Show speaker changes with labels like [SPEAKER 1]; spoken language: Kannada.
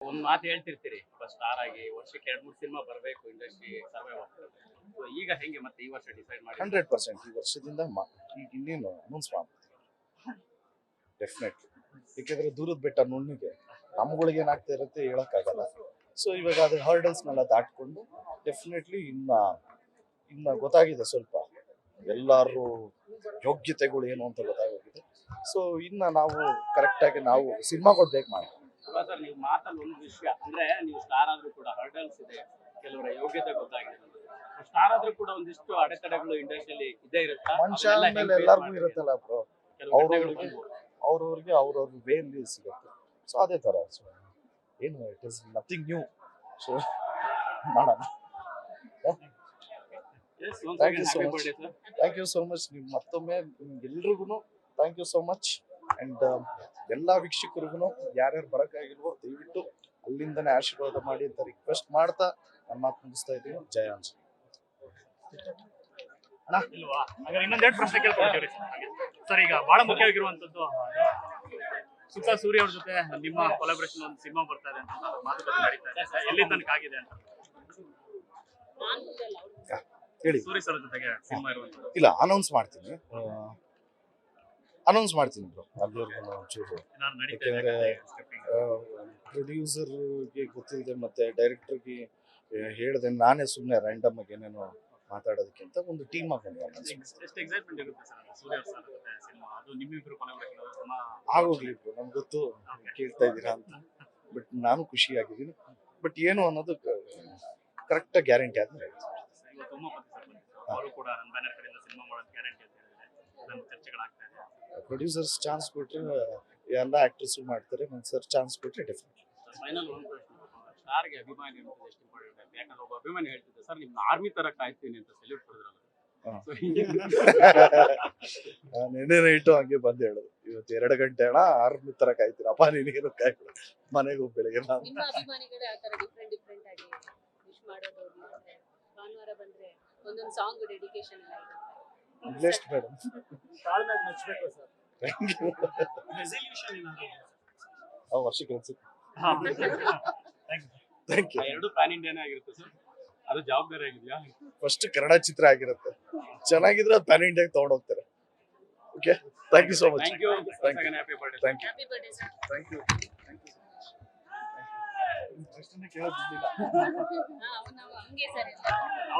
[SPEAKER 1] ಒಂದ್ ಮಾತು ಹೇಳ್ತಿರ್ತೀರಿ ಸ್ಟಾರ್ ಆಗಿ ವರ್ಷಕ್ಕೆ 2-3 ಸಿನಿಮಾ ಬರಬೇಕು ಇಂಡಸ್ಟ್ರಿ ಸರ್ವೈವ್ ಆಗ್ತದೆ. ಸೊ ಈಗ ಹೆಂಗೆ ಮತ್ತೆ ಈ ವರ್ಷ ಡಿಸೈಡ್ ಮಾಡಿ
[SPEAKER 2] 100% ಈ ವರ್ಷದಿಂದ ಈಗ ಇನ್ನೇನು ಅನೌನ್ಸ್ ಮಾಡ್ತೀವಿ ಡೆಫಿನೆಟ್ಲಿ. ಯಾಕೆಂದ್ರೆ ದೂರದ ಬೆಟ್ಟ ನುಣ್ಣಿಗೆ ನಮ್ಗಳಿಗೆ ಏನಾಗ್ತಾ ಇರುತ್ತೆ ಹೇಳಕ್ಕಾಗಲ್ಲ. ಸೊ ಇವಾಗ ಅದು ಹರ್ಡಲ್ಸ್ನೆಲ್ಲ ದಾಟ್ಕೊಂಡು ಡೆಫಿನೆಟ್ಲಿ ಇನ್ನ ಗೊತ್ತಾಗಿದೆ ಸ್ವಲ್ಪ ಎಲ್ಲರೂ ಯೋಗ್ಯತೆಗಳು ಏನು ಅಂತ ಗೊತ್ತಾಗೋಗಿದೆ. ಸೊ ಇನ್ನ ನಾವು ಕರೆಕ್ಟಾಗಿ ನಾವು ಸಿನಿಮಾಗಳು ಬೇಕು ಮಾಡಿ.
[SPEAKER 1] ಸರ್ ನೀವು ಮಾತಲ್ಲಿ ಒಂದು ವಿಷಯ ಅಂದ್ರೆ ನೀವು ಸ್ಟಾರ್ ಆದ್ರೂ ಕೂಡ ಹರ್ಡಲ್ಸ್ ಇದೆ, ಕೆಲವರ ಯೋಗ್ಯತೆ ಗೊತ್ತಾಗಿದೆ. ಸ್ಟಾರ್ ಆದ್ರೂ ಕೂಡ ಒಂದಿಷ್ಟು ಅಡೆತಡೆಗಳು ಇಂಡಸ್ಟ್ರಿಯಲ್ಲಿ ಇದೇ ಇರುತ್ತೆ.
[SPEAKER 2] ಮನುಷ್ಯ ಮೇಲೆ ಎಲ್ಲರಿಗೂ ಇರುತ್ತಲ್ಲ ಬ್ರೋ, ಅವ್ರವ್ರಿಗೆ ಅವ್ರವ್ರ ವೇಲಿ ಸಿಗುತ್ತೆ. ಸೊ ಅದೇ ತರ ಸೊ ಏನು it is nothing new. So ಮಾಡೋಣ. Thank you so much. ನಿಮ್ ಮತ್ತೊಮ್ಮೆ ಎಲ್ರಿಗೂ thank you so much. And ಎಲ್ಲಾ ವೀಕ್ಷಕರಿಗೂ ಯಾರ್ಯಾರು ಬರಕ್ಕಾಗಿಲ್ವೋ ದಯವಿಟ್ಟು ಅಲ್ಲಿಂದನೇ ಆಶೀರ್ವಾದ ಮಾಡಿ ಅಂತ ರಿಕ್ವೆಸ್ಟ್ ಮಾಡ್ತಾ ನನ್ನ ಮಾತು ಮುಗಿಸ್ತಾ ಇದ್ದೀನಿ. ಜಯ ಆಂಜನೇಯ.
[SPEAKER 3] ಇನ್ನೊಂದೆರಡು ಪ್ರಶ್ನೆ ಕೇಳ್ಕೊಳ್ತೀವಿ ಸರ್. ಈಗ ಬಹಳ ಮುಖ್ಯವಾಗಿರುವಂತದ್ದು ಸುಖ ಸೂರ್ಯ ಅವ್ರ ಜೊತೆ ನಿಮ್ಮ ಕೊಲಾಬರೇಷನ್ ಒಂದು ಸಿನಿಮಾ ಬರ್ತಾ ಇದೆ ಅಂತ ಮಾತುಕತೆ ನಡೀತಾ ಇದೆ. ಎಲ್ಲಿ ತನಕ ಆಗಿದೆ ಅಂತ
[SPEAKER 2] ಹೇಳಿ.
[SPEAKER 3] ಸೂರ್ಯ ಸರ್ ಜೊತೆಗೆ ಸಿನಿಮಾ ಇರುವಂತದ್ದು
[SPEAKER 2] ಇಲ್ಲ, ಅನೌನ್ಸ್ ಮಾಡ್ತೀನಿ ಬ್ರೋ. ಅಲ್ಲಿವರೆಗೂ ಒಂಚೂರು ಯಾಕೆಂದ್ರೆ ಪ್ರೊಡ್ಯೂಸರ್ಗೆ ಗೊತ್ತಿಲ್ಲದೆ ಮತ್ತೆ ಡೈರೆಕ್ಟರ್ಗೆ ಹೇಳ್ದೆ ನಾನೇ ಸುಮ್ಮನೆ ರ್ಯಾಂಡಮ್ ಆಗಿ ಏನೇನೋ ಮಾತಾಡೋದಕ್ಕಿಂತ ಒಂದು ಟೀಮ್ ಹಾಕೊಂಡು
[SPEAKER 3] ಎಷ್ಟು ಎಕ್ಸೈಟ್ಮೆಂಟ್ ಇರುತ್ತೆ ಸರ್ ಸೂರ್ಯ ಸರ್ ಜೊತೆ ಸಿನಿಮಾ, ಅದು ನಿಮ್ಮಿಬ್ರು ಕೊಲಾಬರೇಷನ್
[SPEAKER 2] ಆಗೋಗ್ಲಿ ಬ್ರೋ. ನಮ್ಗೆ ಗೊತ್ತು ಕೇಳ್ತಾ ಇದ್ದೀರಾ ಅಂತ, ಬಟ್ ನಾನು ಖುಷಿಯಾಗಿದ್ದೀನಿ. ಬಟ್ ಏನು ಅನ್ನೋದು ಕರೆಕ್ಟಾಗಿ ಗ್ಯಾರಂಟಿ ಆದ್ಮೇಲೆ
[SPEAKER 3] ಇವತ್ತು ಉಮಾಪತಿ ಸರ್ ಅವರು ಕೂಡ ನನ್ನ ಬ್ಯಾನರ್ ಕಡೆಯಿಂದ ಸಿನಿಮಾ ಮಾಡೋದು ಗ್ಯಾರಂಟಿ ಅಂತ ಹೇಳಿದ್ರೆ ಅದನ್ನು ಚರ್ಚೆಗಳಾಗ್ತಾ ಇದೆ.
[SPEAKER 2] ಪ್ರೊಡ್ಯೂಸರ್ಸ್ ಚಾನ್ಸ್ ಕೊಟ್ಟರೆ ಎಲ್ಲ ಆಕ್ಟರ್ಸ್ ಮಾಡ್ತಾರೆ. ಸರ್ ಚಾನ್ಸ್ ಕೊಟ್ಟರೆ ಡೆಫಿನೆಟ್.
[SPEAKER 1] ಫೈನಲ್ ಒಂದು ಪ್ರಶ್ನೆ, ಸ್ಟಾರ್ಗೆ ಅಭಿಮಾನಿ ಅನ್ನೋದು ಎಷ್ಟು ಇಂಪಾರ್ಟೆಂಟ್? ಯಾಕಂದ್ರೆ ಒಬ್ಬ ಅಭಿಮಾನಿ ಹೇಳ್ತಿದ್ದೆ ಸರ್ ನಿಮ್ನ ಆರ್ಮಿ ತರ ಕಾಯ್ತೀನಿ ಅಂತ ಸೆಲ್ಯೂಟ್ ಹೊಡೆದ್ರಲ್ಲ.
[SPEAKER 2] ನೆನ್ನೆ ನೈಟು ಹಂಗೆ ಬಂದು ಹೇಳೋದು, ಇವತ್ತು 2 ಗಂಟೆ ಅಣ್ಣ ಆರ್ಮಿ ತರ ಕಾಯ್ತೀರಪ್ಪ, ನೀನೇನು ಕಾಯ್ಬಿಡು ಮನೆಗೆ ಹೋಗಿ ಬೆಳಗ್ಗೆ.
[SPEAKER 4] ನಿಮ್ಮ ಅಭಿಮಾನಿಗಳೇ ಆ ತರ ಡಿಫ್ರೆಂಟ್ ಆಗಿ ವಿಶ್ ಮಾಡೋದು, ಭಾನುವಾರ ಬಂದ್ರೆ ಒಂದೊಂದು ಸಾಂಗ್ ಡೆಡಿಕೇಶನ್ ಎಲ್ಲ ಇದೆ.
[SPEAKER 2] Blessed madam.
[SPEAKER 3] ತಾಳ್ಮೆಗೆ ಮೆಚ್ಚಬೇಕು ಸರ್.
[SPEAKER 2] Thank you.
[SPEAKER 3] ರೆಸಲ್ಯೂಷನ್ ಏನಾದ್ರು
[SPEAKER 2] ವರ್ಷಕ್ಕೆ ಅನ್ಸುತ್ತೆ.
[SPEAKER 3] Thank you.
[SPEAKER 2] Thank you.
[SPEAKER 1] ಎರಡು ಪ್ಯಾನ್ ಇಂಡಿಯಾನೇ ಆಗಿರುತ್ತೆ ಸರ್, ಅದು ಜವಾಬ್ದಾರಿ ಆಗಿದೆಯಾ?
[SPEAKER 2] ಫಸ್ಟ್ ಕನ್ನಡ ಚಿತ್ರ ಆಗಿರುತ್ತೆ, ಚೆನ್ನಾಗಿದ್ರೆ ಅದು ಪ್ಯಾನ್ ಇಂಡಿಯಾಗೆ ತಗೊಂಡೋಗ್ತಾರೆ. Okay, thank you so much.
[SPEAKER 1] Thank you. Happy birthday.
[SPEAKER 2] Thank you.
[SPEAKER 4] Happy birthday sir.
[SPEAKER 2] Thank you. ಪ್ರಶ್ನೆ ಕೇಳೋದಿಲ್ಲ.
[SPEAKER 4] ನಾವು ಹಂಗೆ ಸರ್ ಎಲ್ಲ